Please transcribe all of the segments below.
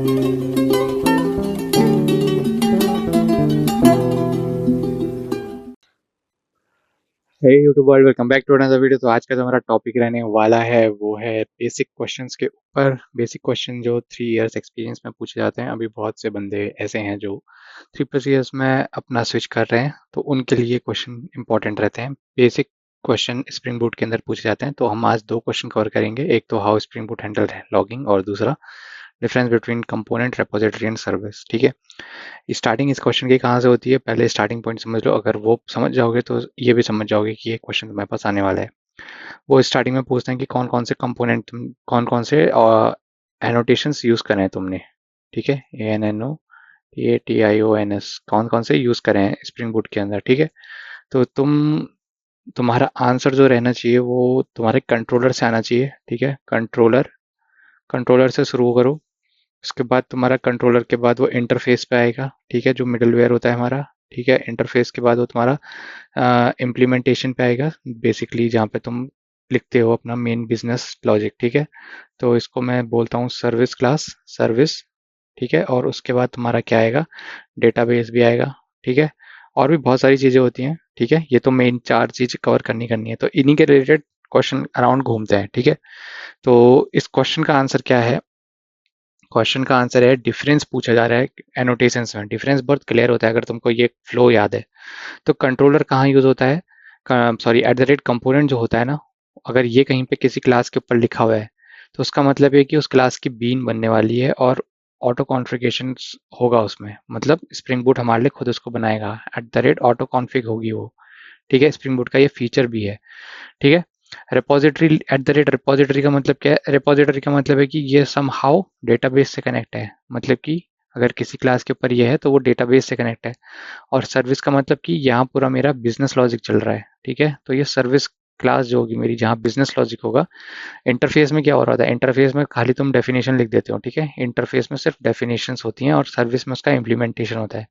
Hey YouTube world, welcome back to another video. तो आज का जो हमारा टॉपिक रहने वाला है वो है बेसिक क्वेश्चंस के ऊपर। बेसिक क्वेश्चन जो 3 इयर्स एक्सपीरियंस में पूछे जाते हैं। अभी बहुत से बंदे ऐसे हैं जो 3+ इयर्स में अपना स्विच कर रहे हैं, तो उनके लिए क्वेश्चन इंपॉर्टेंट रहते हैं। बेसिक क्वेश्चन स्प्रिंग बूट के अंदर पूछे जाते हैं। तो हम आज 2 क्वेश्चन कवर करेंगे, एक तो how spring boot handle logging और दूसरा difference between component, repository and service. ठीक है, स्टार्टिंग इस क्वेश्चन की कहाँ से होती है, पहले स्टार्टिंग पॉइंट समझ लो। अगर वो समझ जाओगे तो ये भी समझ जाओगे कि ये क्वेश्चन तुम्हारे पास आने वाला है। वो स्टार्टिंग में पूछते हैं कि कौन कौन से कंपोनेंट, तुम कौन कौन से एनोटेशंस यूज करें हैं तुमने। ठीक है, ANNOTATIONS कौन कौन से यूज करें हैं स्प्रिंग बूट के अंदर। ठीक है, तो तुम्हारा आंसर जो रहना चाहिए वो तुम्हारे कंट्रोलर से आना चाहिए। ठीक है, कंट्रोलर, कंट्रोलर से शुरू करो। उसके बाद तुम्हारा कंट्रोलर के बाद वो इंटरफेस पे आएगा। ठीक है, जो मिडलवेयर होता है हमारा। ठीक है, इंटरफेस के बाद वो तुम्हारा इम्प्लीमेंटेशन पे आएगा, बेसिकली जहाँ पे तुम लिखते हो अपना मेन बिजनेस लॉजिक। ठीक है, तो इसको मैं बोलता हूँ सर्विस क्लास, सर्विस। ठीक है, और उसके बाद तुम्हारा क्या आएगा, डेटाबेस भी आएगा। ठीक है, और भी बहुत सारी चीज़ें होती हैं। ठीक है, ये तो मेन 4 चीज़ कवर करनी है, तो इन्हीं के रिलेटेड क्वेश्चन अराउंड घूमते हैं। ठीक है, तो इस क्वेश्चन का आंसर क्या है, क्वेश्चन का आंसर है डिफरेंस पूछा जा रहा है एनोटेशंस में। डिफरेंस बहुत क्लियर होता है अगर तुमको ये फ्लो याद है। तो कंट्रोलर कहाँ यूज होता है, sorry, at the rate component जो होता है ना, अगर ये कहीं पे किसी क्लास के ऊपर लिखा हुआ है तो उसका मतलब है कि उस क्लास की बीन बनने वाली है और ऑटो कॉन्फ़िगरेशन होगा उसमें। मतलब स्प्रिंग बूट हमारे लिए खुद उसको बनाएगा, at the rate auto config होगी वो। ठीक है, स्प्रिंग बूट का ये फीचर भी है। ठीक है, repository, at the rate repository का मतलब क्या है, रिपोजिटरी का मतलब है कि ये सम हाउ डेटाबेस से कनेक्ट है। मतलब कि अगर किसी क्लास के ऊपर ये है तो वो डेटाबेस से कनेक्ट है। और सर्विस का मतलब कि यहाँ पूरा मेरा बिजनेस लॉजिक चल रहा है। ठीक है, तो ये सर्विस क्लास जो होगी मेरी, जहाँ बिजनेस लॉजिक होगा। इंटरफेस में क्या हो रहा था, इंटरफेस में खाली तुम डेफिनेशन लिख देते हो। ठीक है, इंटरफेस में सिर्फ डेफिनेशंस होती हैं और सर्विस में उसका इम्प्लीमेंटेशन होता है।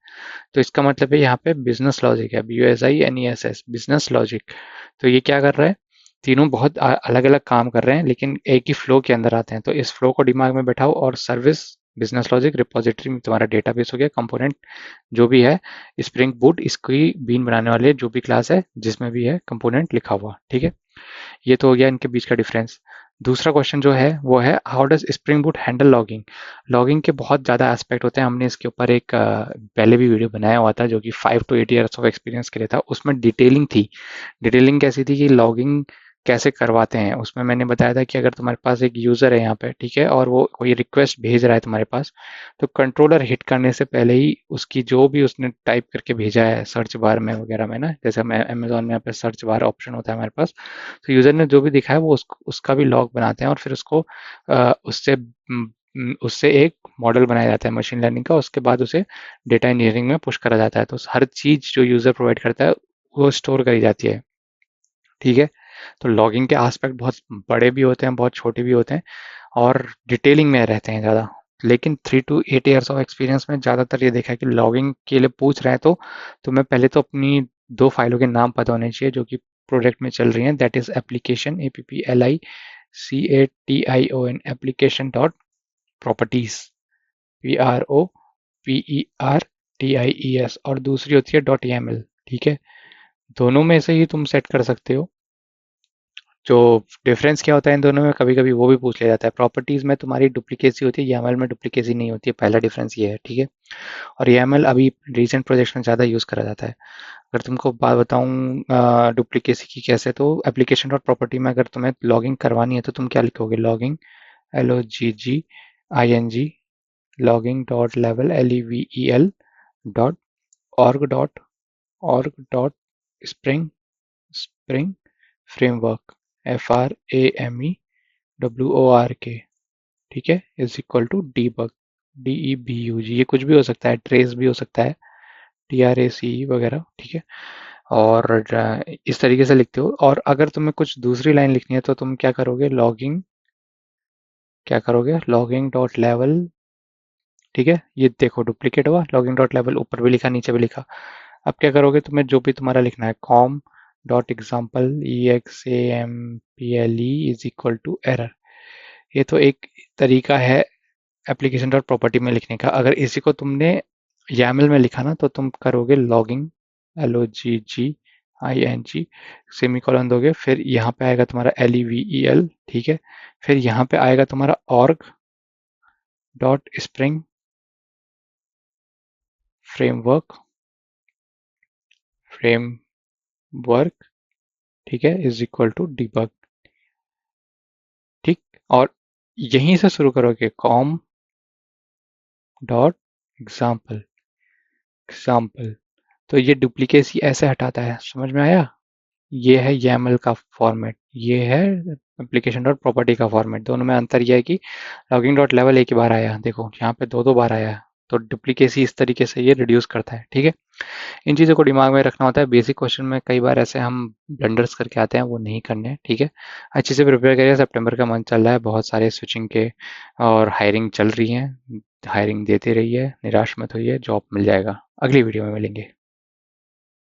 तो इसका मतलब है यहाँ पे बिजनेस लॉजिक है, BUSINESS, बिजनेस लॉजिक। तो ये क्या कर रहा है, तीनों बहुत अलग अलग काम कर रहे हैं लेकिन एक ही फ्लो के अंदर आते हैं। तो इस फ्लो को दिमाग में बैठाओ, और सर्विस, बिजनेस लॉजिक, रिपोजिटरी में तुम्हारा डेटाबेस हो गया, कंपोनेंट जो भी है, स्प्रिंग बूट इसकी बीन बनाने वाले जो भी क्लास है जिसमें भी है कंपोनेंट लिखा हुआ। ठीक है, ये तो हो गया इनके बीच का डिफरेंस। दूसरा क्वेश्चन जो है वो है how does spring boot handle logging. Logging के बहुत ज़्यादा एस्पेक्ट होते हैं। हमने इसके ऊपर एक पहले भी वीडियो बनाया हुआ था जो कि 5 to 8 years ऑफ एक्सपीरियंस के लिए था। उसमें डिटेलिंग थी। डिटेलिंग कैसी थी कि लॉगिंग कैसे करवाते हैं, उसमें मैंने बताया था कि अगर तुम्हारे पास एक यूज़र है यहाँ पे, ठीक है, और वो कोई रिक्वेस्ट भेज रहा है तुम्हारे पास, तो कंट्रोलर हिट करने से पहले ही उसकी जो भी उसने टाइप करके भेजा है सर्च बार में वगैरह में ना, जैसे हम अमेजोन में यहाँ पे सर्च बार ऑप्शन होता है हमारे पास, तो यूज़र ने जो भी दिखा है वो उसका भी लॉग बनाते हैं और फिर उसको उससे एक मॉडल बनाया जाता है मशीन लर्निंग का। उसके बाद उसे डेटा इंजीनियरिंग में पुश करा जाता है। तो हर चीज़ जो यूज़र प्रोवाइड करता है वो स्टोर करी जाती है। ठीक है, तो लॉगिंग के एस्पेक्ट बहुत बड़े भी होते हैं, बहुत छोटे भी होते हैं, और डिटेलिंग में रहते हैं ज़्यादा। लेकिन 3 to 8 years ऑफ एक्सपीरियंस में ज़्यादातर ये देखा है कि लॉगिंग के लिए पूछ रहे हैं तो तुम्हें पहले तो अपनी 2 फाइलों के नाम पता होने चाहिए जो कि प्रोजेक्ट में चल रही हैं। That is application, APPLICATION, application dot properties, PROPERTIES, और दूसरी होती है .YAML। ठीक है, दोनों में से ही तुम सेट कर सकते हो। जो डिफरेंस क्या होता है इन दोनों में, कभी कभी वो भी पूछ लिया जाता है। प्रॉपर्टीज में तुम्हारी डुप्लीकेसी होती है, YAML में डुप्लीकेसी नहीं होती है। पहला डिफरेंस ये है। ठीक है, और YAML अभी रिसेंट प्रोजेक्ट्स में ज़्यादा यूज़ करा जाता है। अगर तुमको बात बताऊँ डुप्लीकेसी की कैसे, तो एप्लीकेशन डॉट प्रॉपर्टी में अगर तुम्हें लॉगिंग करवानी है तो तुम क्या लिखोगे, logging, LOGGING, logging dot level, LEVEL dot org dot, spring, spring framework, FRAMEWORK। ठीक है, is equal to debug, DEBUG। ये कुछ भी हो सकता है, ट्रेस भी हो सकता है, TRACE वगैरह। ठीक है, और इस तरीके से लिखते हो। और अगर तुम्हें कुछ दूसरी लाइन लिखनी है तो तुम क्या करोगे, लॉगिंग, क्या करोगे, लॉगिंग डॉट लेवल। ठीक है, ये देखो डुप्लीकेट हुआ, लॉगिंग डॉट लेवल ऊपर भी लिखा नीचे भी लिखा। अब क्या करोगे, तुम्हें जो भी तुम्हारा लिखना है, com dot example, EXAMPLE is equal to error. ये तो एक तरीका है एप्लीकेशन डॉट प्रॉपर्टी में लिखने का। अगर इसी को तुमने YAML में लिखा ना तो तुम करोगे लॉगिंग, LOGGING, सेमी कॉलन दोगे, फिर यहाँ पे आएगा तुम्हारा LEVEL, ठीक है। फिर यहाँ पे आएगा तुम्हारा org डॉट स्प्रिंग फ्रेमवर्क, ठीक है, इज इक्वल टू डिबग, ठीक। और यहीं से शुरू करोगे कॉम डॉट एग्जाम्पल, एग्जाम्पल। तो ये डुप्लीकेसी ऐसे हटाता है, समझ में आया। ये है YAML का फॉर्मेट, ये है एप्लीकेशन डॉट प्रॉपर्टी का फॉर्मेट। दोनों में अंतर यह है कि लॉगिंग डॉट लेवल एक ही बार आया, देखो यहाँ पे दो दो बार आया है, तो डुप्लीकेसी इस तरीके से ये रिड्यूस करता है, ठीक है। इन चीज़ों को दिमाग में रखना होता है। बेसिक क्वेश्चन में कई बार ऐसे हम ब्लंडर्स करके आते हैं, वो नहीं करने हैं, ठीक है। अच्छे से प्रिपेयर करिए, सितंबर का मंथ चल रहा है, बहुत सारे स्विचिंग के और हायरिंग चल रही हैं, हायरिंग देते रहिए, निराश मत होइए, जॉब मिल जाएगा। अगली वीडियो में मिलेंगे।